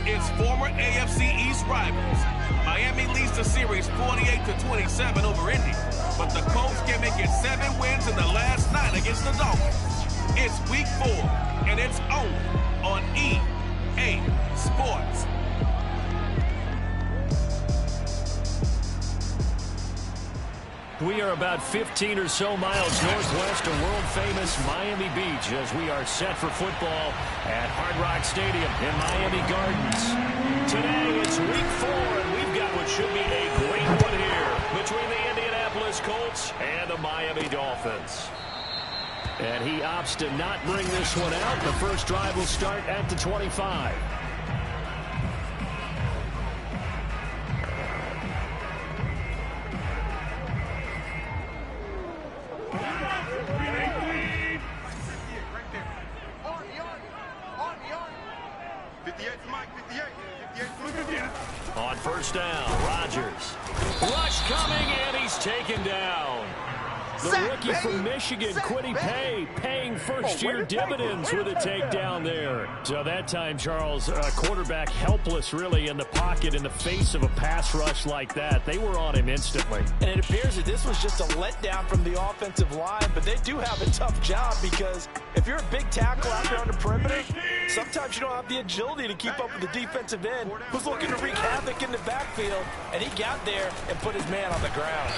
its former AFC East rivals. Miami leads the series 48-27 over Indy, but the Colts can make it 7 wins in the last 9 against the Dolphins. It's week 4, and it's only on EA Sports. We are about 15 or so miles northwest of world-famous Miami Beach as we are set for football at Hard Rock Stadium in Miami Gardens. Today, it's week 4, and we've got what should be a great one here between the Indianapolis Colts and the Miami Dolphins. And he opts to not bring this one out. The first drive will start at the 25. On first down, Rodgers. Rush coming, and he's taken down. The rookie from Michigan, Quiddy Pay, paying first-year dividends with a takedown there. So that time, Charles, quarterback helpless really in the pocket in the face of a pass rush like that. They were on him instantly. And it appears that this was just a letdown from the offensive line, but they do have a tough job because if you're a big tackle out there on the perimeter, sometimes you don't have the agility to keep up with the defensive end who's looking to wreak havoc in the backfield, and he got there and put his man on the ground.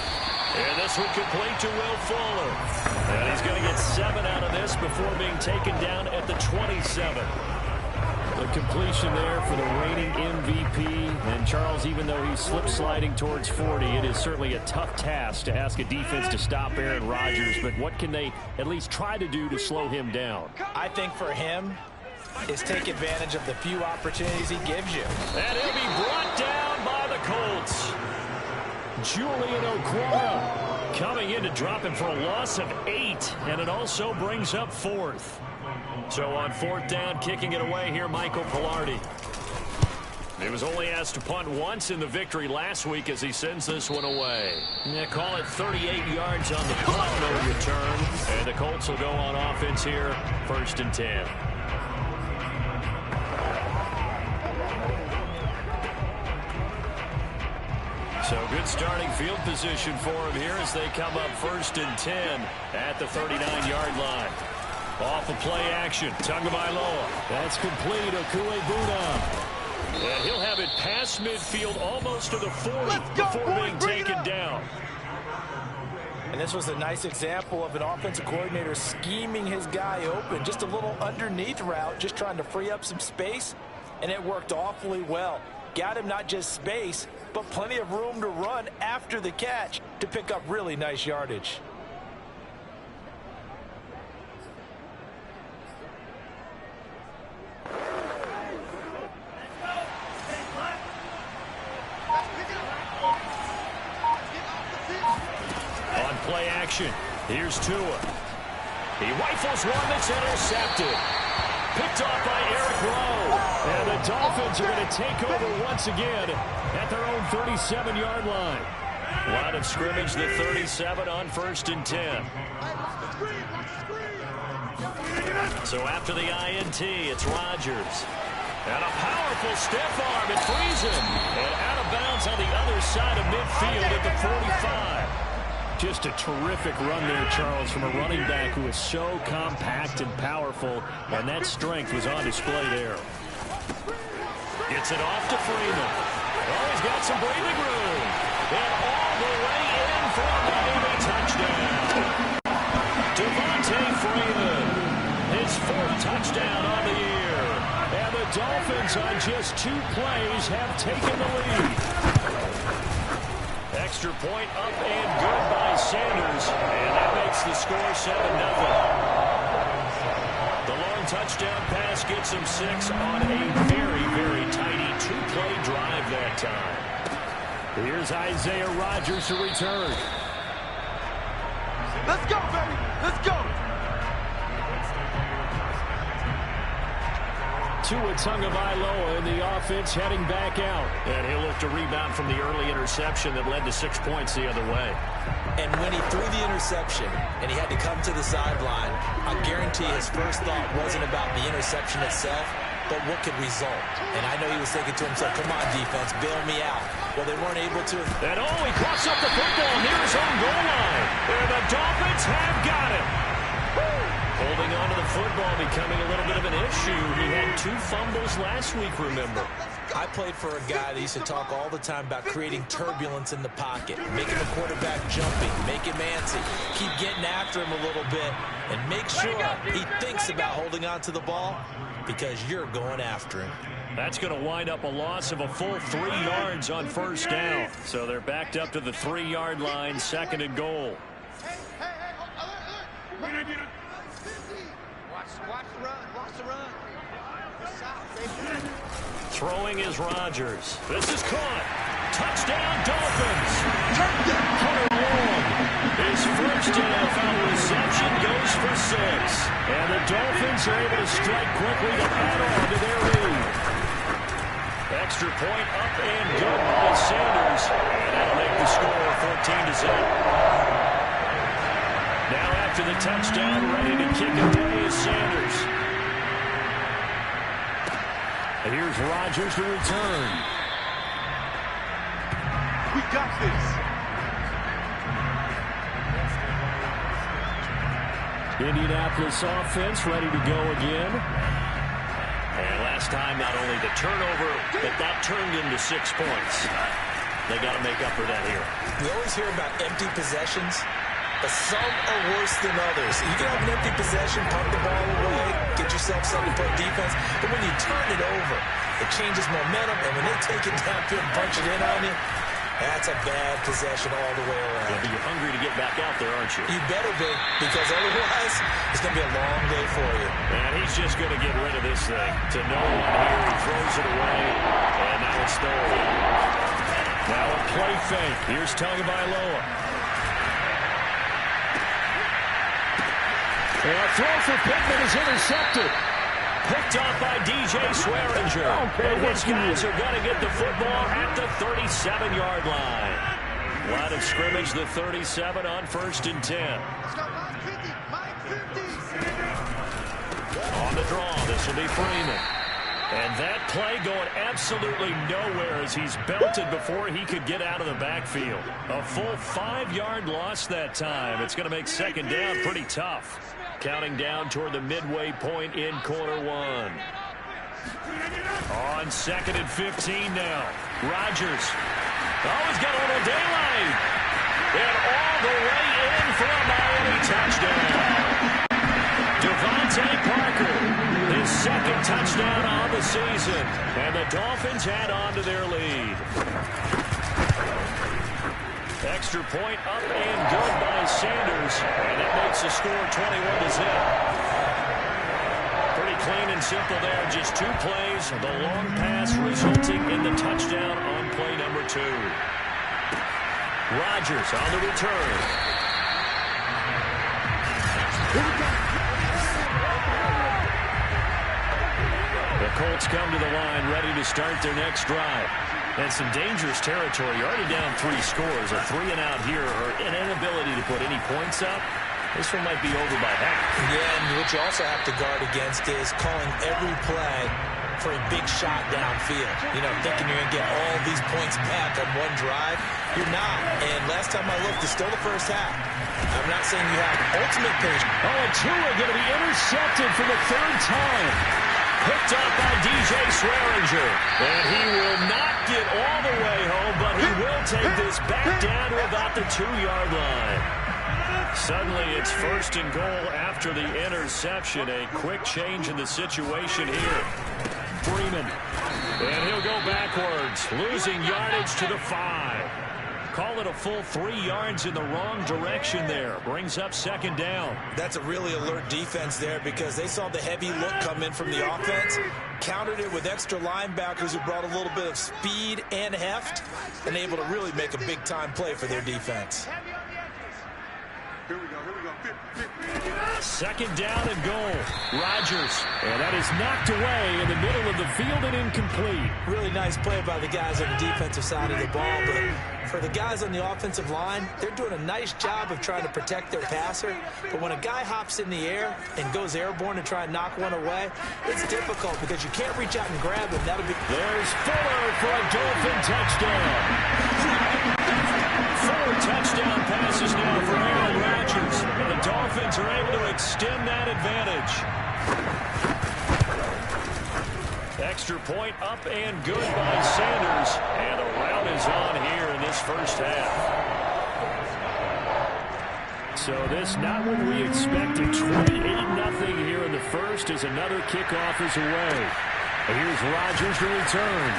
And this one complete to Will Fuller. And he's going to get 7 out of this before being taken down at the 27. The completion there for the reigning MVP. And Charles, even though he's slip-sliding towards 40, it is certainly a tough task to ask a defense to stop Aaron Rodgers. But what can they at least try to do to slow him down? I think for him is take advantage of the few opportunities he gives you. And he'll be brought down by the Colts. Julian Okwara coming in to drop him for a loss of 8, and it also brings up 4th. So on 4th down, kicking it away here, Michael Pilardi. He was only asked to punt once in the victory last week as he sends this one away. They call it 38 yards on the punt, no return, and the Colts will go on offense here, 1st and 10. So good starting field position for him here as they come up 1st and 10 at the 39-yard line. Off of play action, Tagovailoa. That's complete, Okuegbuna. And he'll have it past midfield almost to the 40 before being taken down. And this was a nice example of an offensive coordinator scheming his guy open. Just a little underneath route, just trying to free up some space, and it worked awfully well. Got him not just space, but plenty of room to run after the catch to pick up really nice yardage. On play action, here's Tua. He rifles one that's intercepted. Picked off by Eric Rowe. And the Dolphins are going to take over once again at their own 37-yard line. Line of scrimmage, the 37 on 1st and 10. So after the INT, it's Rodgers. And a powerful stiff arm. It frees him. And out of bounds on the other side of midfield at the 45. Just a terrific run there, Charles, from a running back who is so compact and powerful, and that strength was on display there. Gets it off to Freeman. Oh, he's got some breathing room. And all the way in for a Miami touchdown. Devontae Freeman, his 4th touchdown on the year. And the Dolphins on just 2 plays have taken the lead. Extra point up and good by Sanders, and that makes the score 7-0. The long touchdown pass gets him 6 on a very, very tiny 2-play drive that time. Here's Isaiah Rodgers to return. Let's go, baby. Let's go. Tua Tagovailoa in the offense heading back out. And he'll look to rebound from the early interception that led to 6 points the other way. And when he threw the interception and he had to come to the sideline, I guarantee his first thought wasn't about the interception itself. but what could result? And I know he was thinking to himself, come on, defense, bail me out. Well, they weren't able to. And he coughs up the football near his own goal line. And the Dolphins have got it. Holding on to the football becoming a little bit of an issue. He had 2 fumbles last week, remember. I played for a guy that used to talk all the time about creating turbulence in the pocket, making the quarterback jumpy, make him antsy, keep getting after him a little bit, and make sure he thinks about holding on to the ball because you're going after him. That's going to wind up a loss of a full 3 yards on first down. So they're backed up to the 3-yard line, 2nd and goal. Watch the run. Throwing is Rodgers. This is caught. Touchdown, Dolphins. Hunter Long. His first NFL reception goes for 6. And the Dolphins are able to strike quickly to add on to their lead. Extra point up and good by Sanders. And that'll make the score 14-0. Now after the touchdown, ready to kick away is Sanders. And here's Rodgers to return. We got this. Indianapolis offense ready to go again. And last time, not only the turnover, but that turned into 6 points. They got to make up for that here. We always hear about empty possessions, but some are worse than others. You can have an empty possession, punt the ball away, get yourself second-point defense, but when you turn it over, it changes momentum, and when they take it downfield and punch it in on you, that's a bad possession all the way around. Yeah, but you're hungry to get back out there, aren't you? You better be, because otherwise, it's going to be a long day for you. And he's just going to get rid of this thing. To no one here, he throws it away, and now it's third. Now a play fake. Here's Tagovailoa. And a throw for Pittman is intercepted. Picked off by DJ Swearinger. And his guys are going to get the football at the 37-yard line. Line of scrimmage, the 37 on 1st and 10. On the draw, this will be Freeman. And that play going absolutely nowhere as he's belted before he could get out of the backfield. A full 5-yard loss that time. It's going to make 2nd down pretty tough. Counting down toward the midway point in quarter 1. On 2nd and 15 now. Rodgers. Oh, he's got a little daylight. And all the way in for a Miami touchdown. Devontae Parker, his 2nd touchdown on the season. And the Dolphins add on to their lead. Extra point up and good by Sanders. And that makes the score 21-0. Pretty clean and simple there. Just 2 plays. The long pass resulting in the touchdown on play number 2. Rodgers on the return. The Colts come to the line ready to start their next drive. And some dangerous territory. You're already down 3 scores. A 3-and-out here or an inability to put any points up. This one might be over by half. Yeah, and what you also have to guard against is calling every play for a big shot downfield. You know, thinking you're going to get all these points back on one drive. You're not. And last time I looked, it's still the first half. I'm not saying you have ultimate patience. Oh, and Tua going to be intercepted for the 3rd time. Picked up by DJ Swearinger. And he will not get all the way home, but he will take this back down to about the 2-yard line. Suddenly it's 1st and goal after the interception. A quick change in the situation here. Freeman. And he'll go backwards, losing yardage to the 5. Call it a full 3 yards in the wrong direction there. Brings up 2nd down. That's a really alert defense there because they saw the heavy look come in from the offense, countered it with extra linebackers who brought a little bit of speed and heft, and able to really make a big-time play for their defense. Here we go. 50. Second down and goal. Rodgers. And that is knocked away in the middle of the field and incomplete. Really nice play by the guys on the defensive side of the ball, but for the guys on the offensive line, they're doing a nice job of trying to protect their passer. But when a guy hops in the air and goes airborne to try and knock one away, it's difficult because you can't reach out and grab him. That'll be... There's Fuller for a Dolphin touchdown. 4 touchdown passes now for Aaron Rodgers. And the Dolphins are able to extend that advantage. Extra point up and good by Sanders. And a rout is on here in this first half. So this not what we expected. 28-0 here in the first as another kickoff is away. And here's Rodgers to return.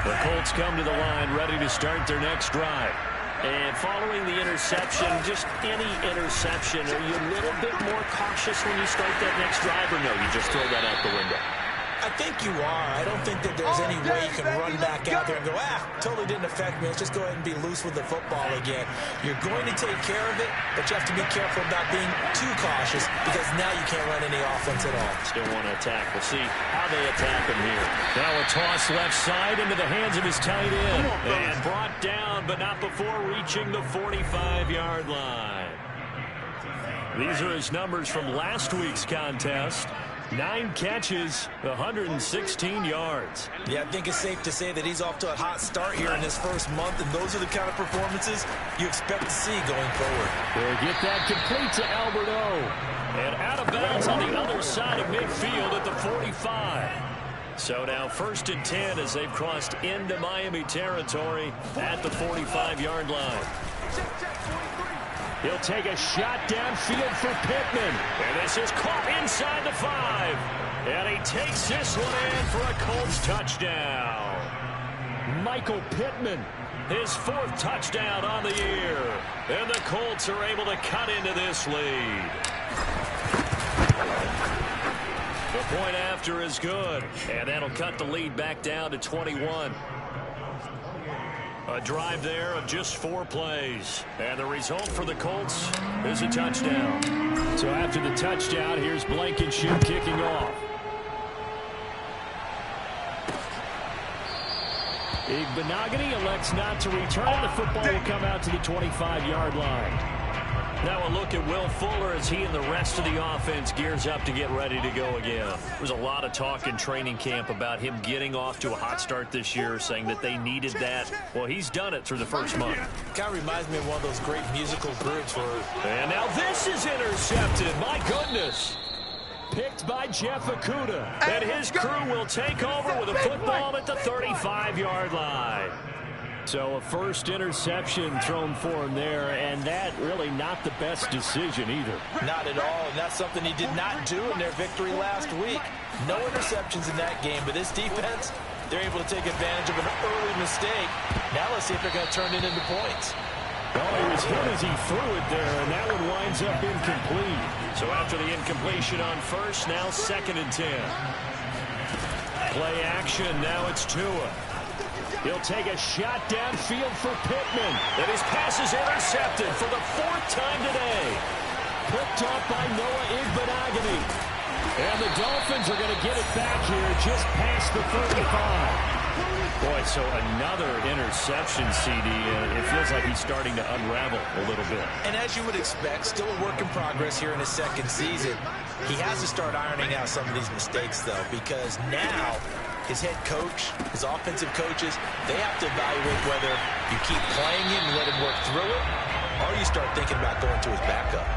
The Colts come to the line ready to start their next drive. And following the interception, just any interception, are you a little bit more cautious when you start that next drive, or no, you just throw that out the window? I think you are. I don't think that there's any way you can run back out there and go, totally didn't affect me. Let's just go ahead and be loose with the football again. You're going to take care of it, but you have to be careful about being too cautious because now you can't run any offense at all. Still want to attack. We'll see how they attack him here. Now a toss left side into the hands of his tight end. And brought down, but not before reaching the 45-yard line. These are his numbers from last week's contest. 9 catches, 116 yards. Yeah, I think it's safe to say that he's off to a hot start here in this first month, and those are the kind of performances you expect to see going forward. They'll get that complete to Albert O. And out of bounds on the other side of midfield at the 45. So now 1st and 10 as they've crossed into Miami territory at the 45-yard line. He'll take a shot downfield for Pittman. And this is caught inside the 5. And he takes this one in for a Colts touchdown. Michael Pittman, his 4th touchdown on the year. And the Colts are able to cut into this lead. The point after is good. And that'll cut the lead back down to 21. A drive there of just 4 plays. And the result for the Colts is a touchdown. So after the touchdown, here's Blankenship kicking off. Igbenogany elects not to return. The football will come out to the 25-yard line. Now a look at Will Fuller as he and the rest of the offense gears up to get ready to go again. There was a lot of talk in training camp about him getting off to a hot start this year, saying that they needed that. Well, he's done it through the first month. Kind of reminds me of one of those great musical groups where... And now this is intercepted. My goodness. Picked by Jeff Okudah. And his crew will take over with a football at the 35-yard line. So a first interception thrown for him there, and that really not the best decision either. Not at all, and that's something he did not do in their victory last week. No interceptions in that game, but this defense, they're able to take advantage of an early mistake. Now let's see if they're going to turn it into points. Well, he was hit as he threw it there, and that one winds up incomplete. So after the incompletion on first, now 2nd and 10. Play action, now it's Tua. He'll take a shot downfield for Pittman. And his pass is intercepted for the 4th time today. Picked up by Noah Igbenogany. And the Dolphins are going to get it back here just past the 35. Boy, so another interception, CD. It feels like he's starting to unravel a little bit. And as you would expect, still a work in progress here in his 2nd season. He has to start ironing out some of these mistakes, though, because now his head coach, his offensive coaches, they have to evaluate whether you keep playing him and let him work through it, or you start thinking about going to his backup.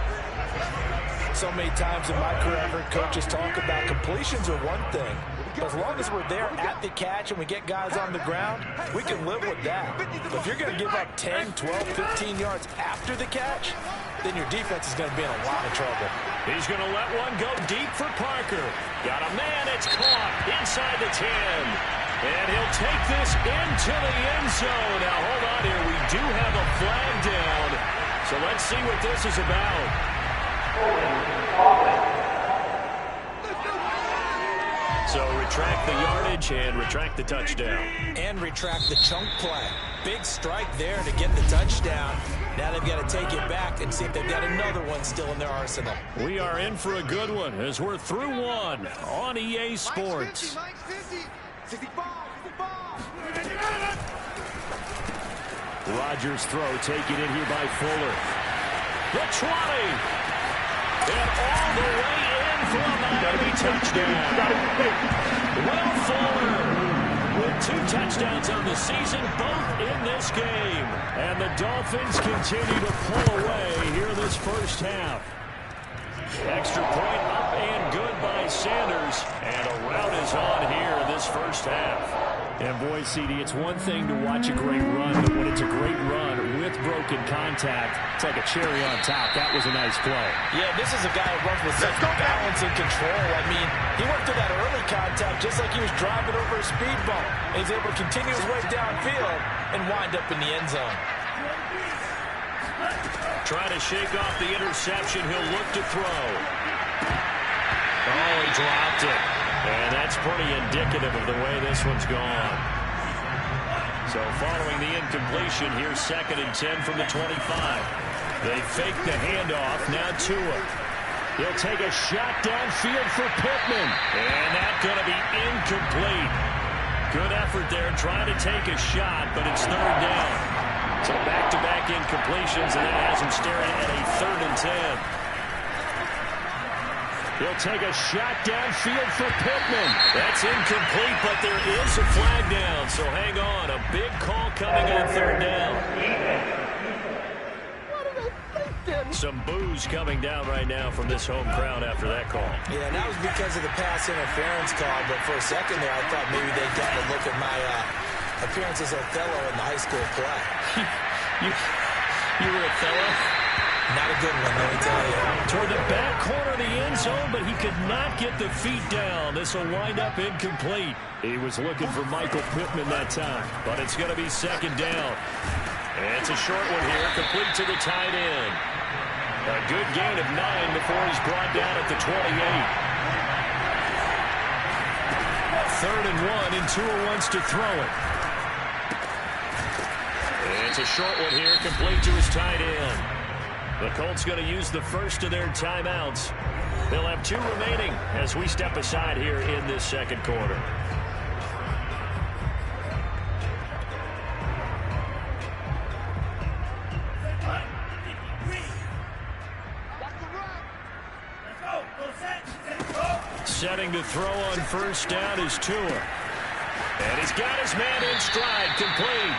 So many times in my career, I've heard coaches talk about completions are one thing. But as long as we're there at the catch and we get guys on the ground, we can live with that. But if you're going to give up 10, 12, 15 yards after the catch, then your defense is going to be in a lot of trouble. He's going to let one go deep for Parker. Got a man, it's caught inside the 10. And he'll take this into the end zone. Now, hold on here. We do have a flag down. So let's see what this is about. So retract the yardage and retract the touchdown. And retract the chunk play. Big strike there to get the touchdown. Now they've got to take it back and see if they've got another one still in their arsenal. We are in for a good one as we're through one on EA Sports. Rodgers' throw taken in here by Fuller. The 20. And all the way in for a Miami touchdown. Will Fuller with 2 touchdowns on the season, both in this game. And the Dolphins continue to pull away here in this first half. Extra point up and good by Sanders. And a rout is on here in this first half. And boy, CD, it's one thing to watch a great run, but when it's a great run with broken contact, it's like a cherry on top. That was a nice play. Yeah, this is a guy who runs with such balance and control. I mean, he went through that early contact just like he was driving over a speed bump. And he's able to continue his way downfield and wind up in the end zone. Trying to shake off the interception. He'll look to throw. Oh, he dropped it. And that's pretty indicative of the way this one's gone. So following the incompletion, here's 2nd and 10 from the 25. They fake the handoff. Now Tua. He'll take a shot downfield for Pittman. And that's going to be incomplete. Good effort there trying to take a shot, but it's 3rd down. So back-to-back incompletions, and that has him staring at a 3rd and 10. He'll take a shot downfield for Pittman. That's incomplete, but there is a flag down. So hang on. A big call coming on 3rd down. Some boos coming down right now from this home crowd after that call. Yeah, and that was because of the pass interference call. But for a second there, I thought maybe they'd gotten a look at my appearance as Othello in the high school play. You were Othello? Not a good one, let me tell you. Toward the back corner of the end zone, but he could not get the feet down. This will wind up incomplete. He was looking for Michael Pittman that time, but it's going to be 2nd down. And it's a short one here, complete to the tight end. A good gain of 9 before he's brought down at the 28. 3rd and 1, and Tua wants to throw it. And it's a short one here, complete to his tight end. The Colts going to use the first of their timeouts. They'll have 2 remaining as we step aside here in this 2nd quarter. Setting to throw on 1st down is Tua. And he's got his man in stride, complete.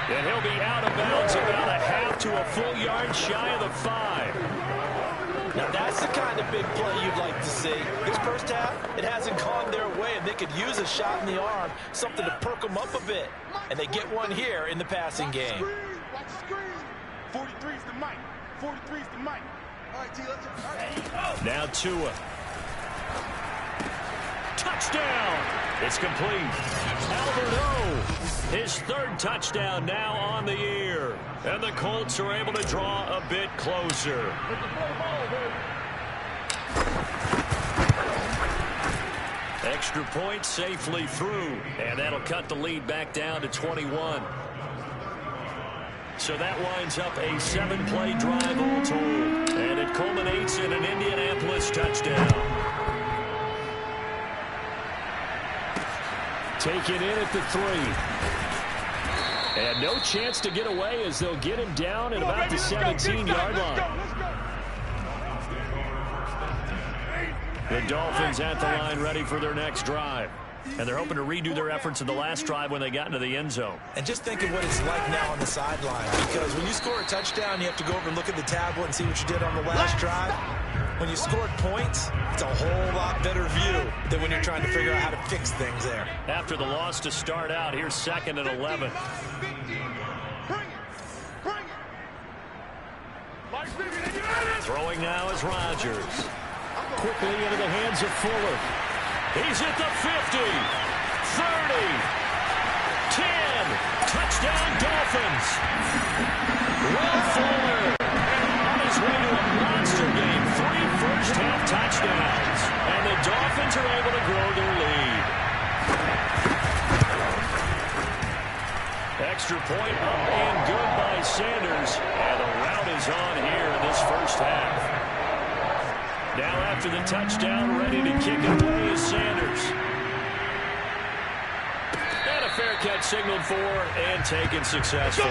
And he'll be out of bounds about a half to a full yard shy of the 5. Now that's the kind of big play you'd like to see. This first half, it hasn't gone their way, and they could use a shot in the arm, something to perk them up a bit. And they get one here in the passing game. Watch the screen. 43's the mic. 43's the mic. All right, T, let's Now Tua. Touchdown! It's complete. Albert O, his 3rd touchdown now on the year. And the Colts are able to draw a bit closer. Extra point safely through. And that'll cut the lead back down to 21. So that winds up a 7-play drive all told. And it culminates in an Indianapolis touchdown. Taken in at the 3. And no chance to get away as they'll get him down at about the 17-yard line. The Dolphins at the line ready for their next drive. And they're hoping to redo their efforts in the last drive when they got into the end zone. And just think of what it's like now on the sideline. Because when you score a touchdown, you have to go over and look at the tablet and see what you did on the last drive. When you scored points, it's a whole lot better view than when you're trying to figure out how to fix things there. After the loss to start out, here's 2nd and 11. Throwing now is Rodgers. Quickly into the hands of Fuller. He's at the 50, 30, 10. Touchdown, Dolphins. Will Fuller on his way to a monster game. 3 first-half touchdowns. And the Dolphins are able to grow their lead. Extra point up and good by Sanders. And the rout is on here in this first half. Now after the touchdown, ready to kick it away is Sanders. And a fair catch signaled for and taken successfully.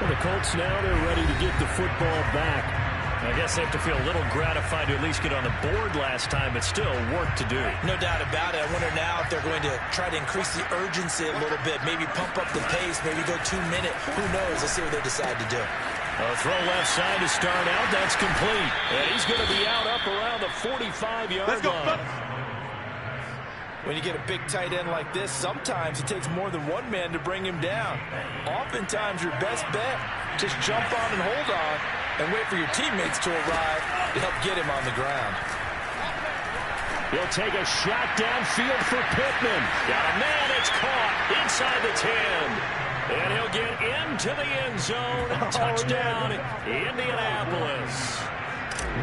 Well, the Colts now, they're ready to get the football back. I guess they have to feel a little gratified to at least get on the board last time, but still work to do. No doubt about it. I wonder now if they're going to try to increase the urgency a little bit, maybe pump up the pace, maybe go 2 minute. Who knows? Let's see what they decide to do. A throw left side to start out. That's complete. And he's going to be out up around the 45-yard line. When you get a big tight end like this, sometimes it takes more than one man to bring him down. Oftentimes, your best bet, just jump on and hold on and wait for your teammates to arrive to help get him on the ground. He'll take a shot downfield for Pittman. Got a man, it's caught inside the 10. And he'll get into the end zone. Touchdown, Indianapolis.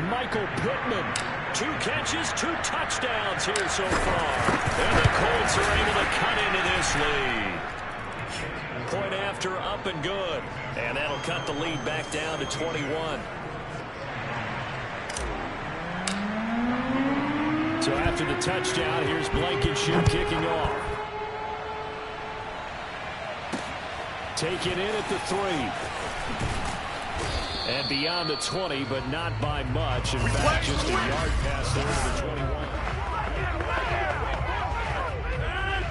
Michael Pittman. 2 catches, 2 touchdowns here so far. And the Colts are able to cut into this lead. Point after, up and good. And that'll cut the lead back down to 21. So after the touchdown, here's Blankenship kicking off. Taken in at the 3. And beyond the 20, but not by much. In fact, just a yard pass there to the 21.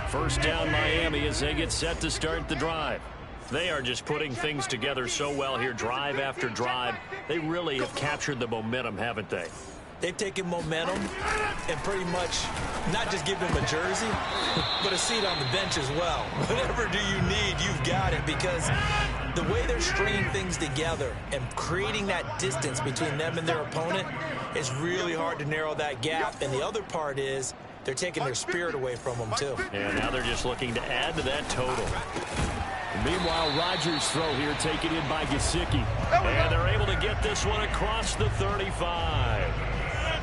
First down, Miami, as they get set to start the drive. They are just putting things together so well here, drive after drive. They really have captured the momentum, haven't they? They've taken momentum and pretty much not just give them a jersey, but a seat on the bench as well. Whatever do you need, you've got it, because the way they're stringing things together and creating that distance between them and their opponent is really hard to narrow that gap. And the other part is they're taking their spirit away from them, too. And now they're just looking to add to that total. Meanwhile, Rodgers' throw here taken in by Gesicki. And they're able to get this one across the 35.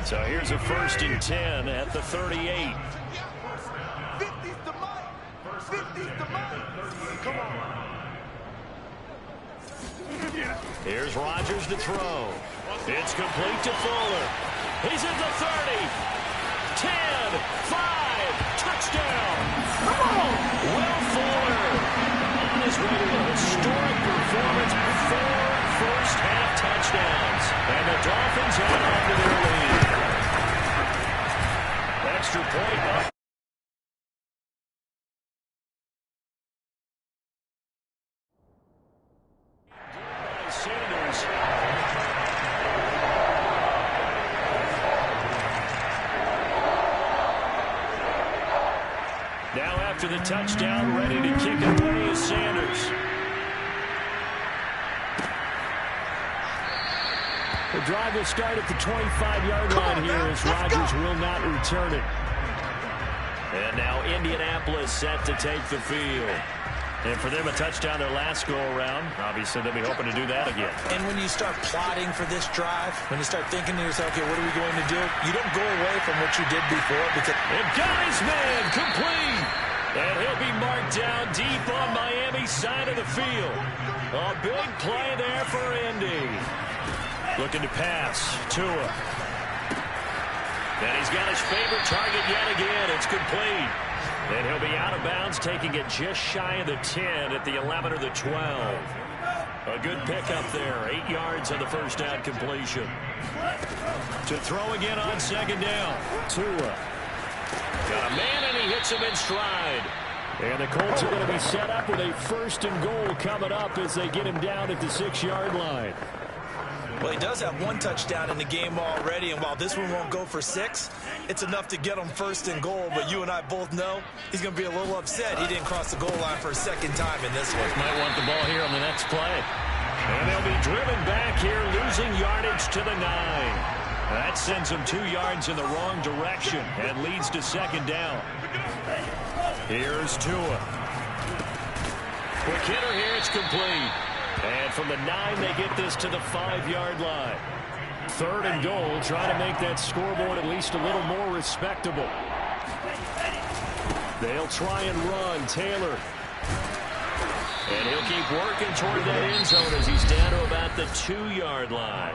So here's a 1st and 10 at the 38. 50's the mic. 50's the mic. Come on. Here's Rodgers to throw. It's complete to Fuller. He's at the 30. 10, 5, touchdown. Come on. Will Fuller on his way to a historic performance, 4 first-half touchdowns. And the Dolphins add on to their lead. Extra point up. Sanders. Now after the touchdown, ready to kick it away is Sanders. The drive will start at the 25-yard line here as Rodgers will not return it. And now Indianapolis set to take the field. And for them, a touchdown their last go-around. Obviously, they'll be hoping to do that again. And when you start plotting for this drive, when you start thinking to yourself, okay, what are we going to do? You don't go away from what you did before, because... And got his man complete. And he'll be marked down deep on Miami's side of the field. A big play there for Indy. Looking to pass. Tua. And he's got his favorite target yet again. It's complete. And he'll be out of bounds, taking it just shy of the 10 at the 11 or the 12. A good pickup there. 8 yards on the first down completion. To throw again on second down. Tua. Got a man, and he hits him in stride. And the Colts are going to be set up with a 1st and goal coming up as they get him down at the 6-yard line. Well, he does have 1 touchdown in the game already, and while this one won't go for 6, it's enough to get him 1st and goal. But you and I both know he's going to be a little upset he didn't cross the goal line for a 2nd time in this one. Might want the ball here on the next play. And they'll be driven back here, losing yardage to the 9. That sends them 2 yards in the wrong direction and leads to 2nd down. Here's Tua. Quick hitter here, it's complete. And from the 9, they get this to the 5-yard line. 3rd and goal, trying to make that scoreboard at least a little more respectable. They'll try and run. Taylor. And he'll keep working toward that end zone as he's down to about the 2-yard line.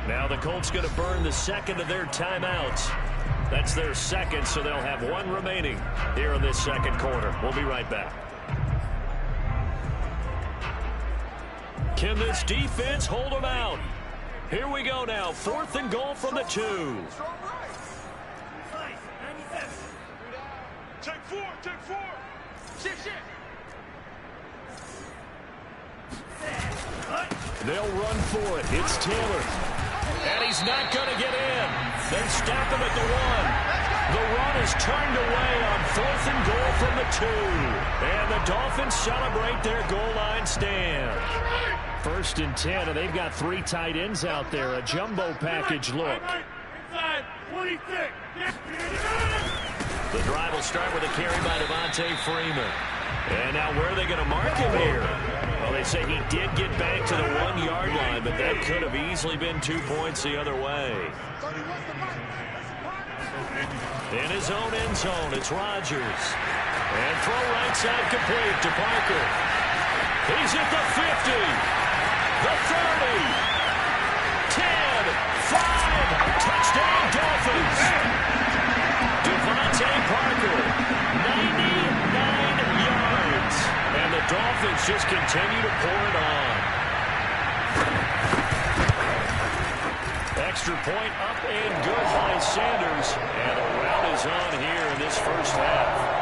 Now the Colts going to burn the second of their timeouts. That's their second, so they'll have one remaining here in this second quarter. We'll be right back. Can this defense hold them out? Here we go now. 4th and goal from the 2. Take 4. Shit. They'll run for it. It's Taylor. And he's not going to get in. They stop him at the 1. The run is turned away on 4th and goal from the 2. And the Dolphins celebrate their goal line stand. 1st and 10, and they've got 3 tight ends out there. A jumbo package look. Inside 26. The drive will start with a carry by Devontae Freeman. And now where are they going to mark him here? Well, they say he did get back to the 1-yard line, but that could have easily been 2 points the other way. In his own end zone, it's Rodgers. And throw right side complete to Parker. He's at the 50, the 30, 10, 5, touchdown Dolphins. Devontae Parker, 99 yards. And the Dolphins just continue to pour it on. Extra point up and good by Sanders. And the rout is on here in this first half.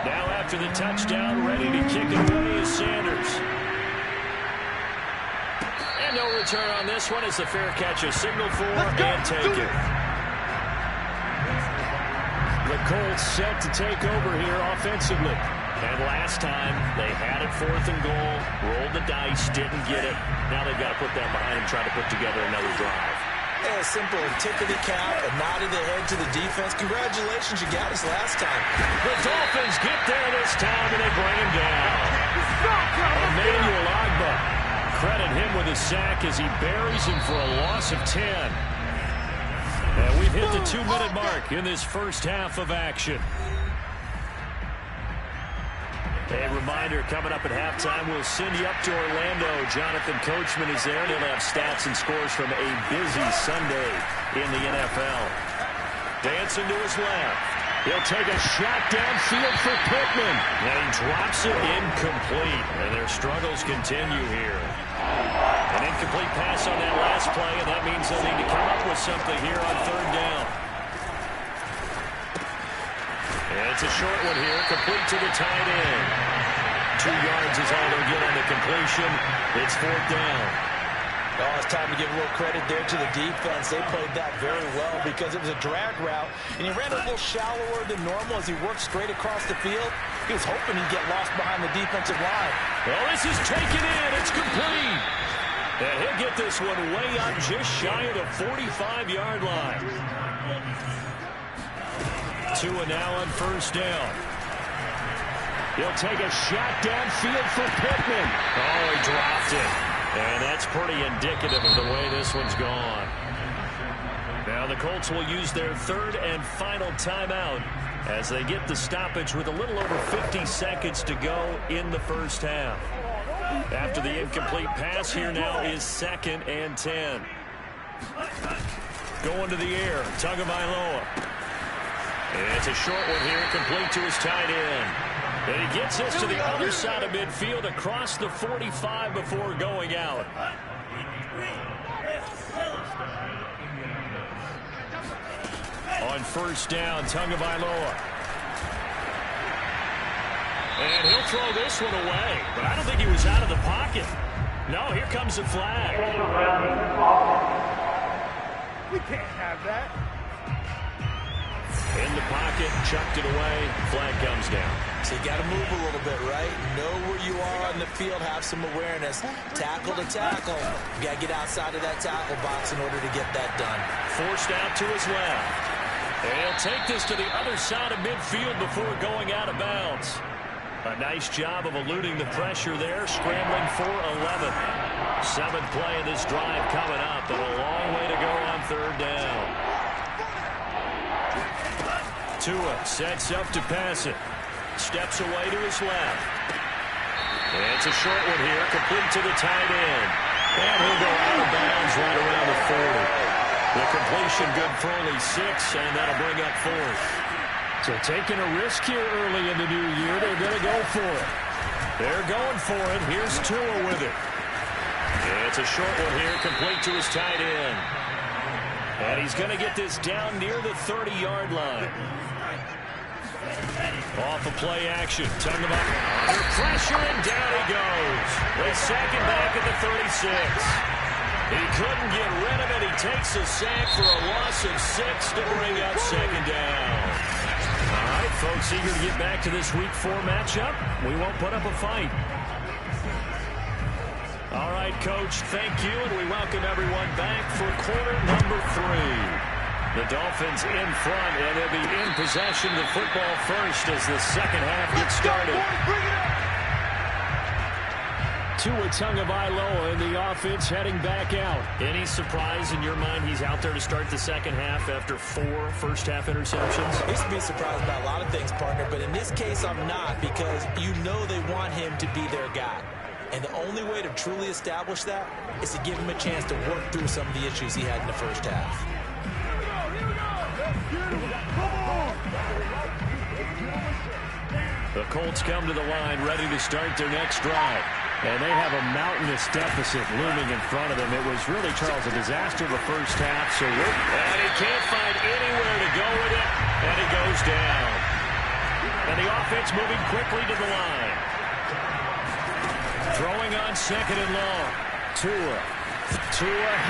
Now after the touchdown, ready to kick it away is Sanders. And no return on this one as the fair catch is signaled for and taken. The Colts set to take over here offensively. And last time, they had it 4th and goal, rolled the dice, didn't get it. Now they've got to put that behind and try to put together another drive. Yeah, simple tip of the cap, a nod of the head to the defense. Congratulations, you got us last time. The Dolphins get there this time, and they bring him down. Emmanuel Ogbah, credit him with a sack as he buries him for a loss of 10. And we've hit the 2-minute mark in this first half of action. A reminder, coming up at halftime, we'll send you up to Orlando. Jonathan Coachman is there, and he'll have stats and scores from a busy Sunday in the NFL. Dancing to his left. He'll take a shot downfield for Pittman. And he drops it incomplete. And their struggles continue here. An incomplete pass on that last play, and that means they'll need to come up with something here on 3rd down. And it's a short one here, complete to the tight end. 2 yards is all they'll get on the completion. It's 4th down. Oh, it's time to give a little credit there to the defense. They played that very well because it was a drag route, and he ran a little shallower than normal as he worked straight across the field. He was hoping he'd get lost behind the defensive line. Well, this is taken in. It's complete. And he'll get this one way up just shy of the 45-yard line. 2 and now on 1st down. He'll take a shot downfield for Pittman. Oh, he dropped it. And that's pretty indicative of the way this one's gone. Now the Colts will use their 3rd and final timeout as they get the stoppage with a little over 50 seconds to go in the first half. After the incomplete pass, here now is 2nd and 10. Going to the air, Tagovailoa. And it's a short one here, complete to his tight end. And he gets this to the other side of midfield across the 45 before going out. On 1st down, Tagovailoa. And he'll throw this one away, but I don't think he was out of the pocket. No, here comes the flag. We can't have that. In the pocket, chucked it away, flag comes down. So you got to move a little bit, right? Know where you are on the field, have some awareness. Tackle to tackle. You got to get outside of that tackle box in order to get that done. Forced out to his left. And he'll take this to the other side of midfield before going out of bounds. A nice job of eluding the pressure there, scrambling for 11. 7th play of this drive coming up, and a long way to go on 3rd down. Tua sets up to pass it. Steps away to his left. And it's a short one here, complete to the tight end. And he'll go out of bounds right around the 40. The completion good for only 6, and that'll bring up 4th. So taking a risk here early in the new year, they're going to go for it. They're going for it. Here's Tua with it. It's a short one here, complete to his tight end. And he's going to get this down near the 30-yard line. Off of play action. Tongue him up. Under pressure, and down he goes. They sack him back at the 36. He couldn't get rid of it. He takes a sack for a loss of 6 to bring up second down. All right, folks, eager to get back to this Week 4 matchup. We won't put up a fight. All right, Coach, thank you, and we welcome everyone back for quarter number 3. The Dolphins in front, and they'll be in possession of the football first as the second half gets started. Tua Tagovailoa in the offense heading back out. Any surprise in your mind he's out there to start the second half after 4 first-half interceptions? I used to be surprised by a lot of things, partner, but in this case I'm not, because you know they want him to be their guy. And the only way to truly establish that is to give him a chance to work through some of the issues he had in the first half. The Colts come to the line ready to start their next drive. And they have a mountainous deficit looming in front of them. It was really, Charles, a disaster the first half. And he can't find anywhere to go with it. And he goes down. And the offense moving quickly to the line. Throwing on second and long. Tua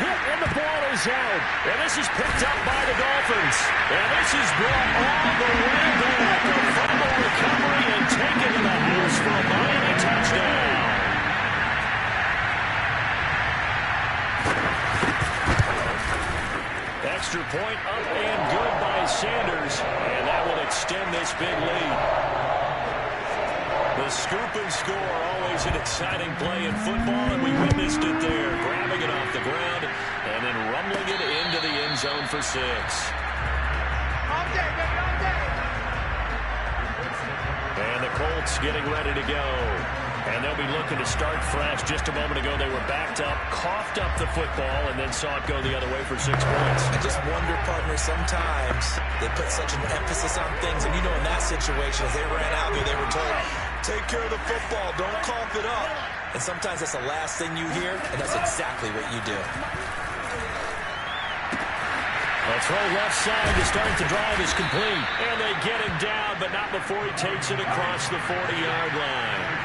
hit, and the ball is out. And this is picked up by the Dolphins. And this is brought all the way back. A fumble recovery and taken to the house for a Miami touchdown. Extra point up and good by Sanders. And that will extend this big lead. The scoop and score, always an exciting play in football, and we witnessed it there. Grabbing it off the ground and then rumbling it into the end zone for 6. And the Colts getting ready to go. And they'll be looking to start fresh. Just a moment ago, they were backed up, coughed up the football, and then saw it go the other way for 6 points. I just wonder, partner, sometimes they put such an emphasis on things. And, you know, in that situation, as they ran out there, they were told, take care of the football, don't cough it up. And sometimes that's the last thing you hear, and that's exactly what you do. A throw left side to start the drive is complete. And they get him down, but not before he takes it across the 40-yard line.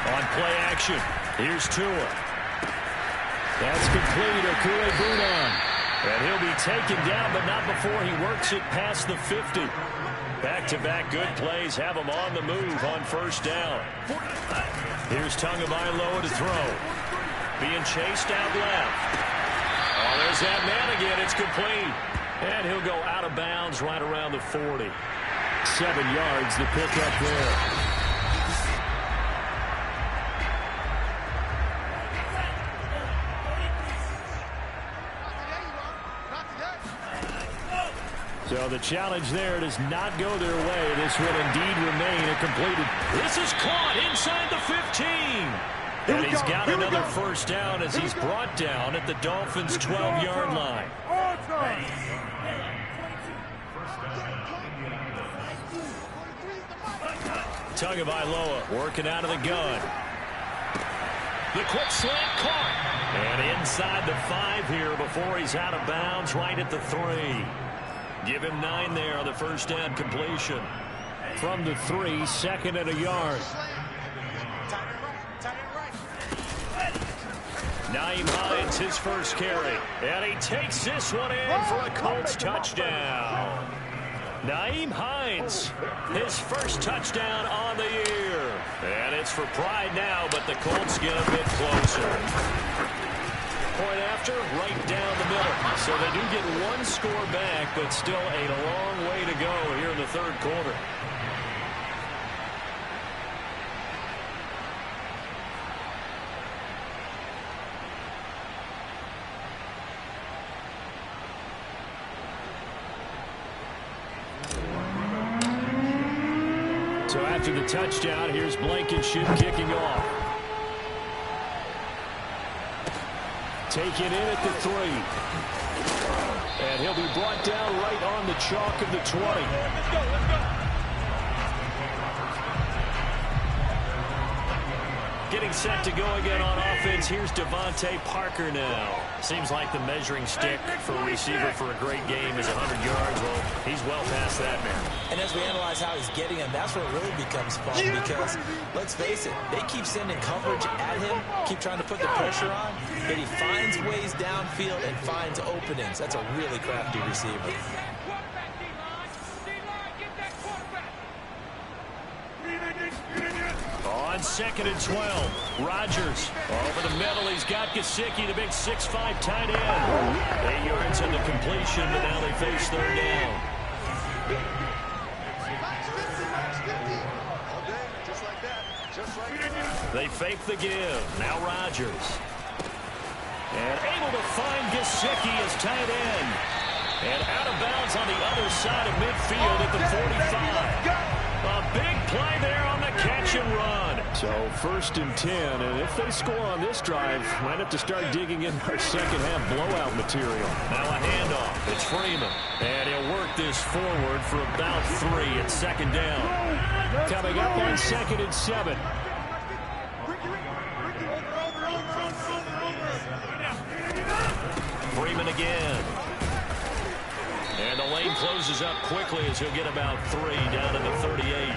On play action, here's Tua. That's complete, Okuegbunam. And he'll be taken down, but not before he works it past the 50. Back-to-back good plays have him on the move on first down. Here's Tagovailoa to throw. Being chased out left. Oh, there's that man again. It's complete. And he'll go out of bounds right around the 40. 7 yards to pick up there. So the challenge there does not go their way. This will indeed remain a completed. This is caught inside the 15. And he's got another first down as he's brought down at the Dolphins' 12-yard line. Tagovailoa working out of the gun. The quick slant caught. And inside the 5 here before he's out of bounds right at the 3. Give him 9 there on the first down completion. From the 3, second and a yard. Nyheim Hines, his first carry. And he takes this one in for a Colts touchdown. Nyheim Hines, his first touchdown on the year. And it's for pride now, but the Colts get a bit closer. Point after, right down the middle. So they do get 1 score back, but still a long way to go here in the third quarter. after the touchdown. Here's Blankenship kicking off. Taken in at the 3. And he'll be brought down right on the chalk of the 20. Let's go. Getting set to go again on offense. Here's Devontae Parker now. Seems like the measuring stick for a receiver for a great game is 100 yards. Well, he's well past that now. And as we analyze how he's getting him, that's where it really becomes fun because, let's face it, they keep sending coverage at him, keep trying to put the pressure on, but he finds ways downfield and finds openings. That's a really crafty receiver. On 2nd and 12, Rodgers over the middle. He's got Gesicki, the big 6'5" tight end. 8 yards on the completion, but now they face 3rd down. They fake the give. Now Rodgers. And able to find Gesicki as tight end. And out of bounds on the other side of midfield at the 45. A big play there on the catch and run. So 1st and 10, and if they score on this drive, might have to start digging in our second half blowout material. Now a handoff. It's Freeman. And he'll work this forward for about 3 at 2nd down. Coming up on 2nd and 7. Freeman again. And the lane closes up quickly as he'll get about 3 down to the 38.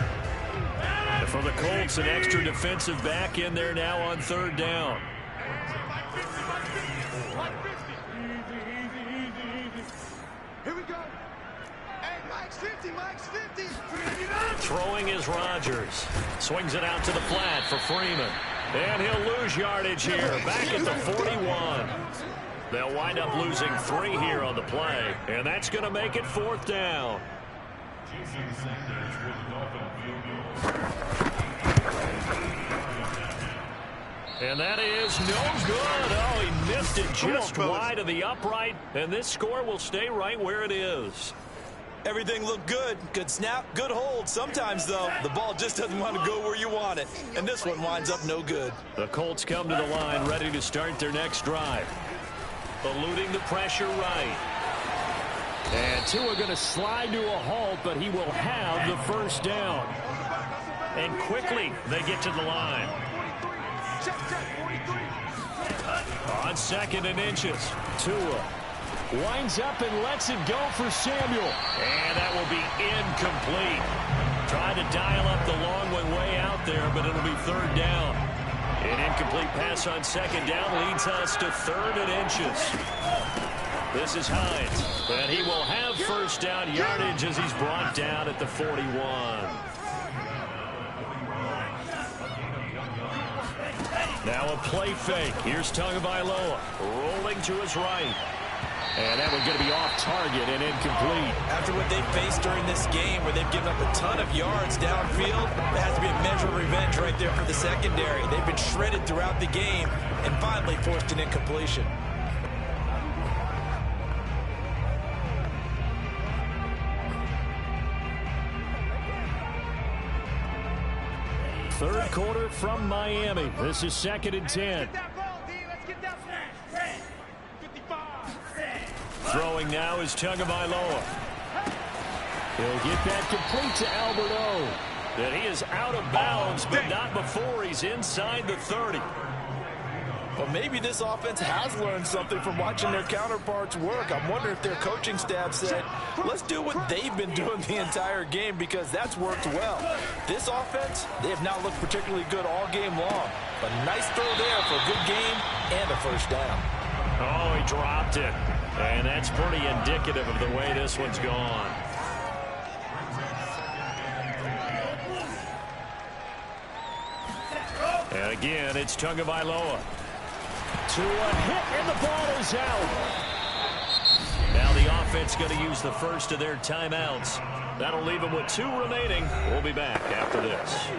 And for the Colts, an extra defensive back in there now on 3rd down. Here we go. Hey, Mike's 50, Mike's 50. Throwing is Rodgers. Swings it out to the flat for Freeman. And he'll lose yardage here. Back at the 41. They'll wind up losing 3 here on the play, and that's going to make it 4th down. And that is no good. Oh, he missed it just wide of the upright, and this score will stay right where it is. Everything looked good. Good snap, good hold. Sometimes, though, the ball just doesn't want to go where you want it, and this one winds up no good. The Colts come to the line ready to start their next drive. Eluding the pressure right. And Tua going to slide to a halt, but he will have the 1st down. And quickly they get to the line. On 2nd and inches, Tua winds up and lets it go for Samuel. And that will be incomplete. Trying to dial up the long way out there, but it'll be 3rd down. An incomplete pass on 2nd down leads us to 3rd and inches. This is Hines, and he will have 1st down yardage as he's brought down at the 41. Now a play fake. Here's Tagovailoa rolling to his right. And that one's going to be off target and incomplete. After what they've faced during this game where they've given up a ton of yards downfield, there has to be a measure of revenge right there for the secondary. They've been shredded throughout the game and finally forced an incompletion. Third quarter from Miami. This is 2nd and 10. Throwing now is Tagovailoa. He'll get that complete to Albert O. That he is out of bounds, but not before he's inside the 30. Well, maybe this offense has learned something from watching their counterparts work. I'm wondering if their coaching staff said, let's do what they've been doing the entire game because that's worked well. This offense, they have not looked particularly good all game long. A nice throw there for a good game and a 1st down. Oh, he dropped it. And that's pretty indicative of the way this one's gone. And again, it's Tagovailoa. To a hit, and the ball is out. Now the offense going to use the first of their timeouts. That'll leave them with 2 remaining. We'll be back after this.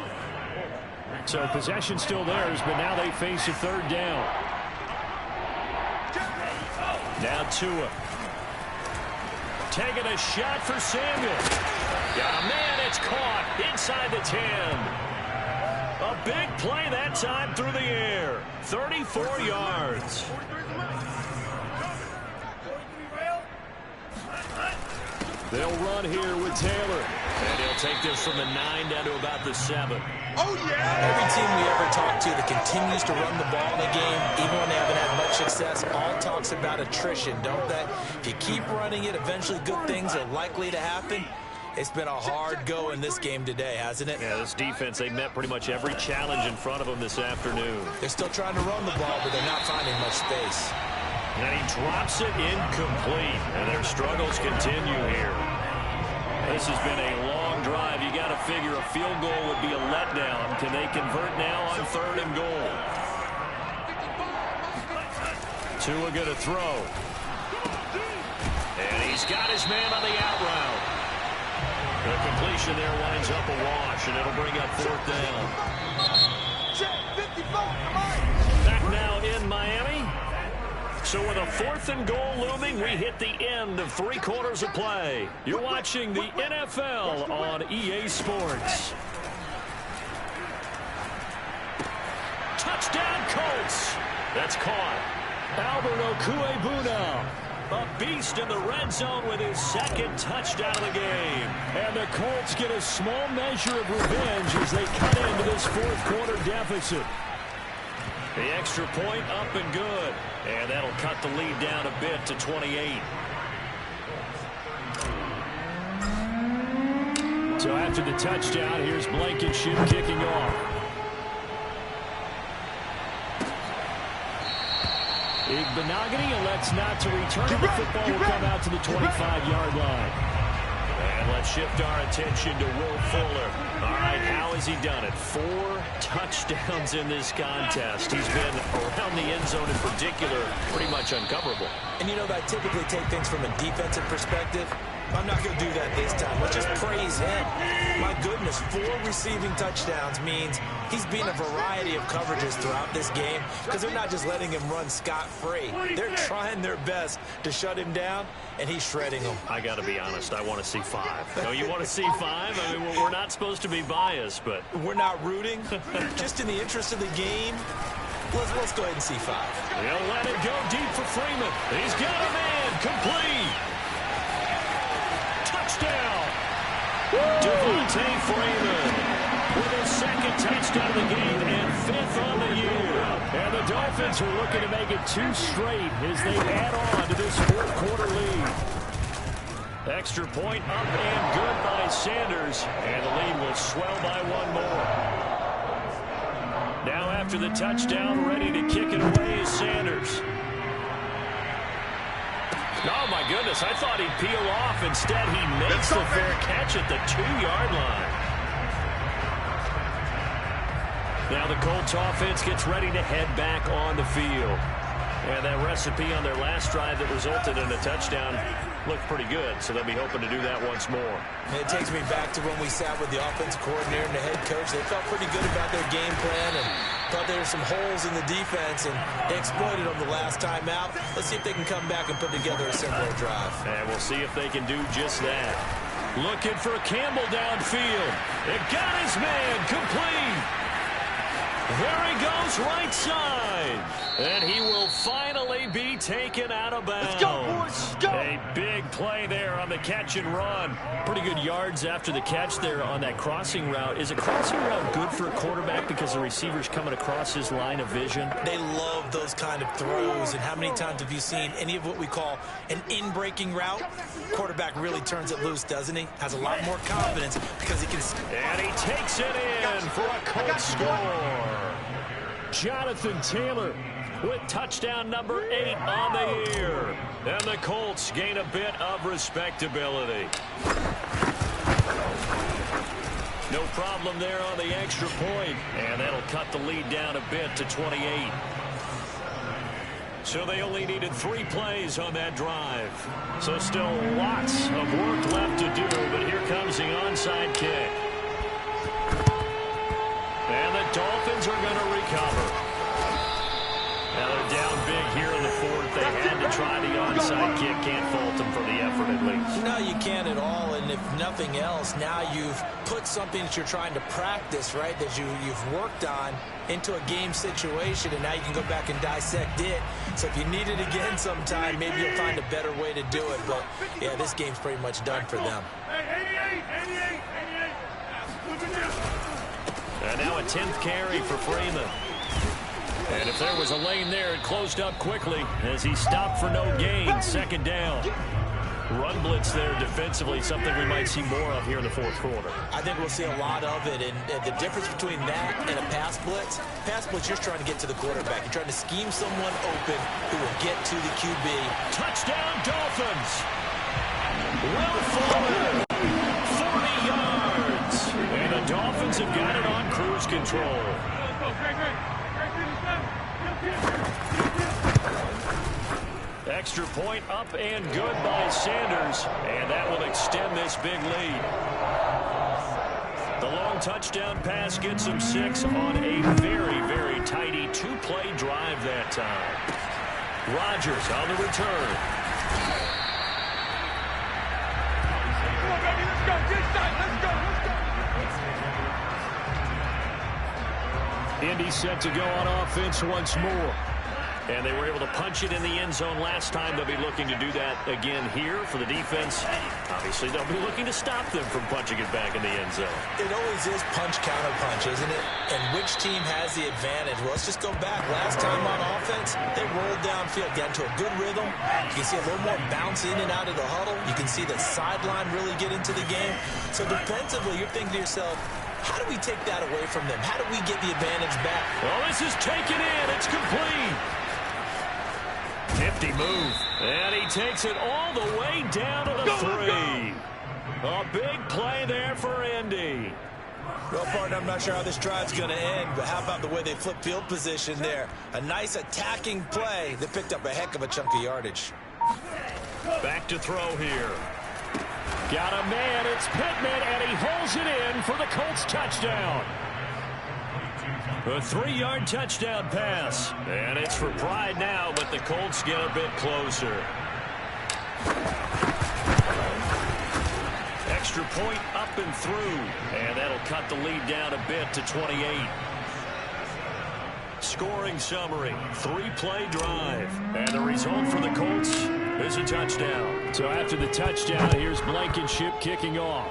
So possession still theirs, but now they face a 3rd down. Now Tua. Taking a shot for Samuel. Got a man It's caught inside the 10. A big play that time through the air. 34 yards. They'll run here with Taylor. And he'll take this from the 9 down to about the 7. Oh, yeah! Every team we ever talk to that continues to run the ball in the game, even when they haven't had much success, all talks about attrition, don't they? If you keep running it, eventually good things are likely to happen. It's been a hard go in this game today, hasn't it? Yeah, this defense, they met pretty much every challenge in front of them this afternoon. They're still trying to run the ball, but they're not finding much space. And he drops it incomplete, and their struggles continue here. This has been a long drive. You got to figure a field goal would be a letdown. Can they convert now on 3rd and goal? Tua going to throw. And he's got his man on the out route. The completion there winds up a wash, and it'll bring up 4th down. Back now in Miami. So with a 4th and goal looming, we hit the end of 3 quarters of play. You're watching the NFL on EA Sports. Touchdown, Colts. That's caught. Albert Okwuegbunam, a beast in the red zone with his 2nd touchdown of the game. And the Colts get a small measure of revenge as they cut into this 4th quarter deficit. The extra point up and good. And that'll cut the lead down a bit to 28. So after the touchdown, here's Blankenship kicking off. Igbenogany elects not to return. The football will come out to the 25-yard line. And let's shift our attention to Will Fuller. All right, how has he done it? 4 touchdowns in this contest. He's been around the end zone in particular, pretty much uncoverable. And you know, I typically take things from a defensive perspective. I'm not going to do that this time. Let's just praise him. My goodness, 4 receiving touchdowns means he's beaten a variety of coverages throughout this game because they're not just letting him run scot-free. They're trying their best to shut him down, and he's shredding them. I got to be honest, I want to see 5. No, you want to see 5? I mean, we're not supposed to be biased, but... We're not rooting. Just in the interest of the game, let's go ahead and see 5. He'll let it go deep for Freeman. He's got a man complete. Touchdown! Devontae Freeman with his 2nd touchdown of the game and 5th on the year. And the Dolphins are looking to make it 2 straight as they add on to this 4th quarter lead. Extra point up and good by Sanders. And the lead will swell by 1 more. Now after the touchdown, ready to kick it away is Sanders. Oh, my goodness. I thought he'd peel off. Instead, he makes the fair catch at the 2-yard line. Now the Colts offense gets ready to head back on the field. And that recipe on their last drive that resulted in a touchdown looked pretty good, so they'll be hoping to do that once more. And it takes me back to when we sat with the offensive coordinator and the head coach. They felt pretty good about their game plan and thought there were some holes in the defense, and they exploited them the last time out. Let's see if they can come back and put together a similar drive. And we'll see if they can do just that. Looking for Campbell downfield. It got his man complete. There he goes, right side. And he will finally be taken out of bounds. Let's go, boys. Let's go. A big play there on the catch and run. Pretty good yards after the catch there on that crossing route. Is a crossing route good for a quarterback because the receiver's coming across his line of vision? They love those kind of throws. And how many times have you seen any of what we call an in-breaking route? Quarterback really turns it loose, doesn't he? Has a lot more confidence because he can... And he takes it in for a Colts score. Jonathan Taylor with touchdown number 8 on the year. And the Colts gain a bit of respectability. No problem there on the extra point. And that'll cut the lead down a bit to 28. So they only needed 3 plays on that drive. So still lots of work left to do, but here comes the onside kick. And the Dolphins are going to recover. Now they're down big here in the 4th. They had to try the onside kick. Can't fault him for the effort at least. No, you can't at all. And if nothing else, now you've put something that you're trying to practice, right, that you've worked on into a game situation, and now you can go back and dissect it. So if you need it again sometime, maybe you'll find a better way to do it. But, yeah, this game's pretty much done for them. And now a 10th carry for Freeman. And if there was a lane there, it closed up quickly as he stopped for no gain. 2nd down. Run blitz there defensively, something we might see more of here in the 4th quarter. I think we'll see a lot of it, and the difference between that and a pass blitz, you're trying to get to the quarterback. You're trying to scheme someone open who will get to the QB. Touchdown, Dolphins! Will Fuller, 40 yards. And the Dolphins have got it on cruise control. Extra point up and good by Sanders, and that will extend this big lead. The long touchdown pass gets him 6 on a very, very tidy 2-play drive that time. Rodgers on the return. Come on, baby, let's go. Get inside. Let's go. Indy set to go on offense once more. And they were able to punch it in the end zone last time. They'll be looking to do that again here for the defense. Obviously, they'll be looking to stop them from punching it back in the end zone. It always is punch-counter-punch, isn't it? And which team has the advantage? Well, let's just go back. Last time on offense, they rolled downfield, got into a good rhythm. You can see a little more bounce in and out of the huddle. You can see the sideline really get into the game. So defensively, you're thinking to yourself, how do we take that away from them? How do we get the advantage back? Well, this is taken in. It's complete. Nifty move. And he takes it all the way down to the 3. A big play there for Indy. Well, partner, I'm not sure how this drive's going to end, but how about the way they flip field position there? A nice attacking play that picked up a heck of a chunk of yardage. Back to throw here. Got a man. It's Pittman, and he holds it in for the Colts touchdown. A 3-yard touchdown pass. And it's for pride now, but the Colts get a bit closer. Extra point up and through. And that'll cut the lead down a bit to 28. Scoring summary. 3-play drive. And the result for the Colts is a touchdown. So after the touchdown, here's Blankenship kicking off.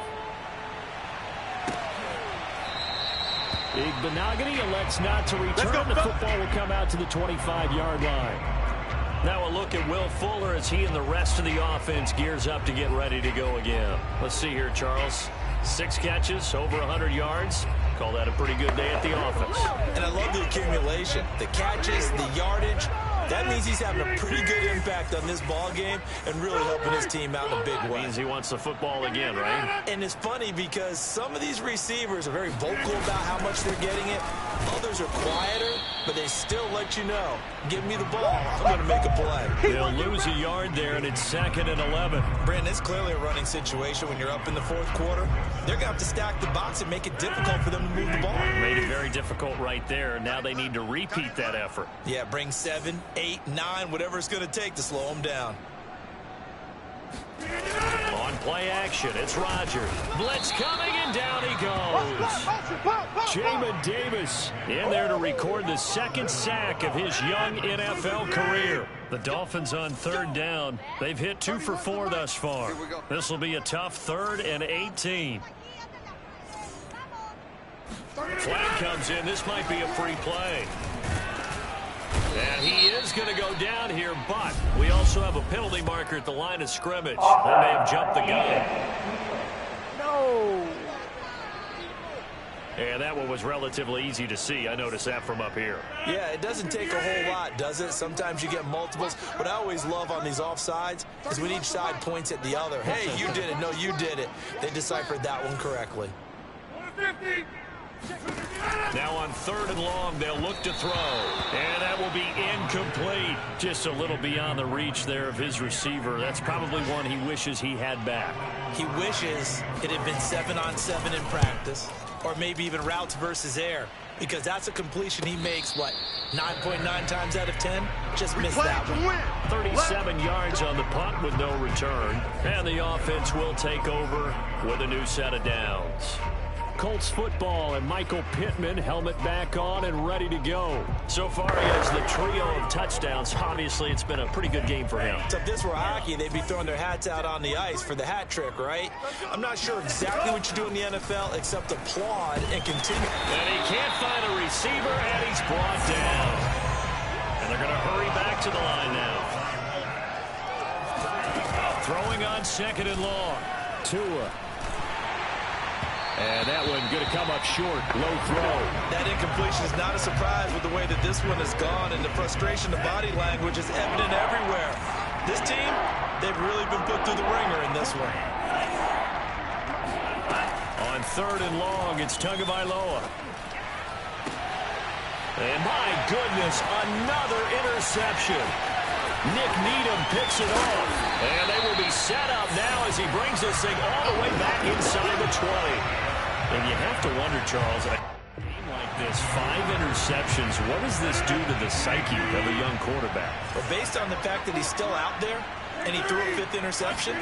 Igbenogany elects not to return. The football will come out to the 25-yard line. Now a look at Will Fuller as he and the rest of the offense gears up to get ready to go again. Let's see here, Charles. 6 catches, over 100 yards. Call that a pretty good day at the office. And I love the accumulation. The catches, the yardage. That means he's having a pretty good impact on this ball game and really helping his team out in a big way. Means he wants the football again, right? And it's funny because some of these receivers are very vocal about how much they're getting it. Others are quieter, but they still let you know, give me the ball, I'm going to make a play. They'll lose a yard there, and it's 2nd and 11. Brandon, it's clearly a running situation when you're up in the 4th quarter. They're going to have to stack the box and make it difficult for them to move the ball. Made it very difficult right there. Now they need to repeat that effort. Yeah, bring 7, 8, 9, whatever it's going to take to slow them down. On play action, it's Rodgers. Blitz coming, and down he goes. Jamin Davis in there to record the 2nd sack of his young NFL career. The Dolphins on 3rd down. They've hit 2 for 4 thus far. This will be a tough 3rd and 18. Flag comes in. This might be a free play. And he is going to go down here, but we also have a penalty marker at the line of scrimmage. That may have jumped the gun. No. And that one was relatively easy to see. I noticed that from up here. Yeah, it doesn't take a whole lot, does it? Sometimes you get multiples. What I always love on these offsides is when each side points at the other. Hey, you did it. No, you did it. They deciphered that one correctly. Now on 3rd and long, they'll look to throw. And that will be incomplete. Just a little beyond the reach there of his receiver. That's probably one he wishes he had back. He wishes it had been 7-on-7 in practice, or maybe even routes versus air. because that's a completion he makes, what, 9.9 times out of 10? Just missed that one. 37 yards on the punt with no return. And the offense will take over with a new set of downs. Colts football and Michael Pittman, helmet back on and ready to go. So far he has the trio of touchdowns. Obviously it's been a pretty good game for him. So if this were hockey, they'd be throwing their hats out on the ice for the hat trick, right? I'm not sure exactly what you do in the NFL except applaud and continue. And he can't find a receiver, and he's brought down. And they're going to hurry back to the line now. Throwing on second and long. Tua. And that one going to come up short. Low throw. That incompletion is not a surprise with the way that this one has gone, and the frustration, the body language is evident everywhere. This team, they've really been put through the ringer in this one. On third and long, it's Tagovailoa. And my goodness, another interception. Nick Needham picks it off. And they will be set up now as he brings this thing all the way back inside the 20. And you have to wonder, Charles, a game like this, 5 interceptions, what does this do to the psyche of a young quarterback? Well, based on the fact that he's still out there and he threw a 5th interception,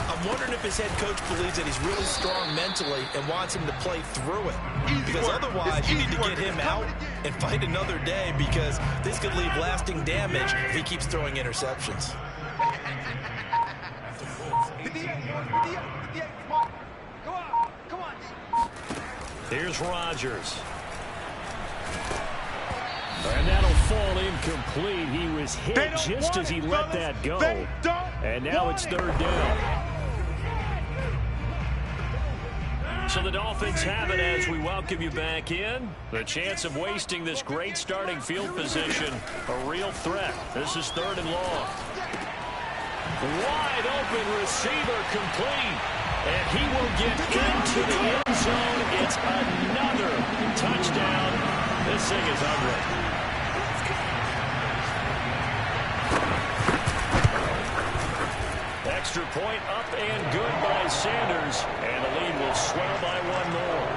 I'm wondering if his head coach believes that he's really strong mentally and wants him to play through it. Because otherwise, you need to get him out and fight another day, because this could leave lasting damage if he keeps throwing interceptions. Here's Rodgers. And that'll fall incomplete. He was hit just as he let that go. And now it's third down. So the Dolphins have it as we welcome you back in. The chance of wasting this great starting field position, a real threat. This is third and long. Wide open receiver complete. And he will get into the end zone. It's another touchdown. This thing is ugly. Extra point up and good by Sanders. And the lead will swell by one more.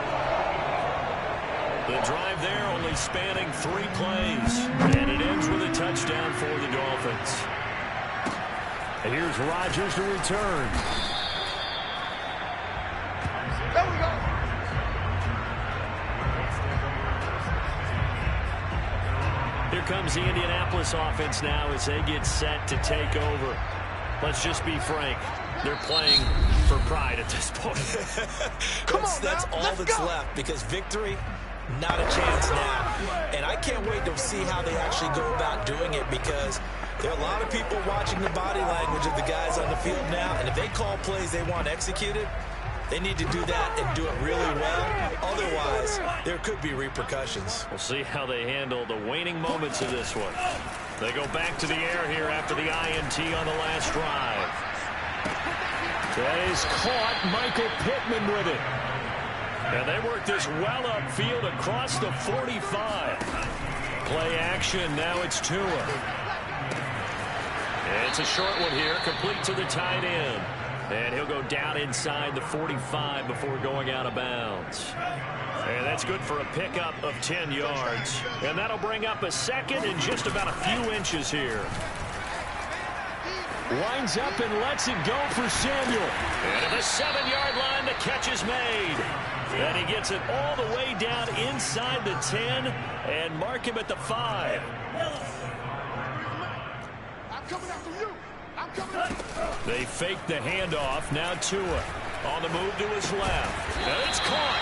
The drive there only spanning 3 plays. And it ends with a touchdown for the Dolphins. And here's Rodgers to return. There we go. Here comes the Indianapolis offense now as they get set to take over. Let's just be frank. They're playing for pride at this point. That's all that's left, because victory, not a chance now. And I can't wait to see how they actually go about doing it, because there are a lot of people watching the body language of the guys on the field now, and if they call plays they want executed, they need to do that and do it really well. Otherwise, there could be repercussions. We'll see how they handle the waning moments of this one. They go back to the air here after the INT on the last drive. He's caught. Michael Pittman with it. And they work this well upfield across the 45. Play action. Now it's Tua. It's a short one here, complete to the tight end. And he'll go down inside the 45 before going out of bounds. And that's good for a pickup of 10 yards. And that'll bring up a second and just about a few inches here. Winds up and lets it go for Samuel. And at the 7-yard line, the catch is made. And he gets it all the way down inside the 10 and mark him at the 5. I'm coming after you. I'm coming after you. They fake the handoff. Now Tua on the move to his left. And it's caught.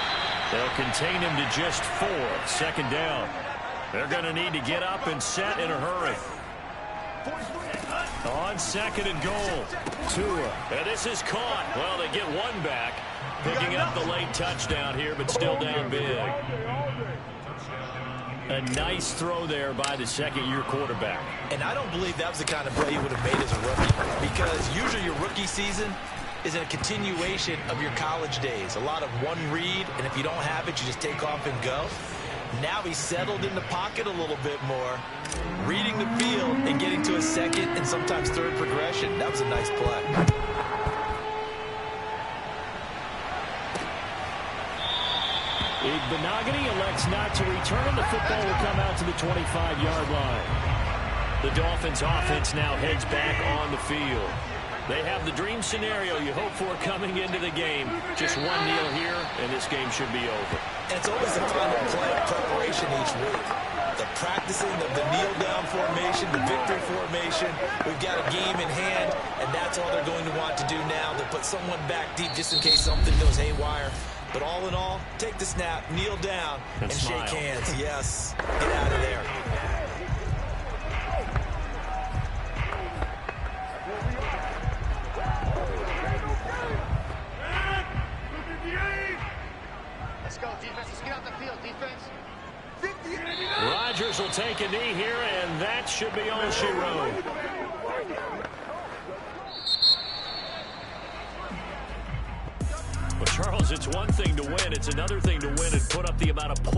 They'll contain him to just 4. Second down. They're going to need to get up and set in a hurry. On second and goal. Tua. And this is caught. Well, they get one back. Picking up the late touchdown here, but still down big. A nice throw there by the second-year quarterback. And I don't believe that was the kind of play he would have made as a rookie, because usually your rookie season is a continuation of your college days. A lot of one read, and if you don't have it, you just take off and go. Now he's settled in the pocket a little bit more, reading the field and getting to a second and sometimes third progression. That was a nice play. Benogany elects not to return. The football will come out to the 25-yard line. The Dolphins offense now heads back on the field. They have the dream scenario you hope for coming into the game. Just one kneel here, and this game should be over. And it's always the final play of preparation each week. The practicing of the kneel-down formation, the victory formation. We've got a game in hand, and that's all they're going to want to do now. They'll put someone back deep just in case something goes haywire. But all in all, take the snap, kneel down, and shake hands. Yes, get out of there. Let's go, defense. Let's get out the field, defense. Rodgers will take a knee here, and that should be all she wrote. Well, Charles, it's one thing to win. It's another thing to win and put up the amount of points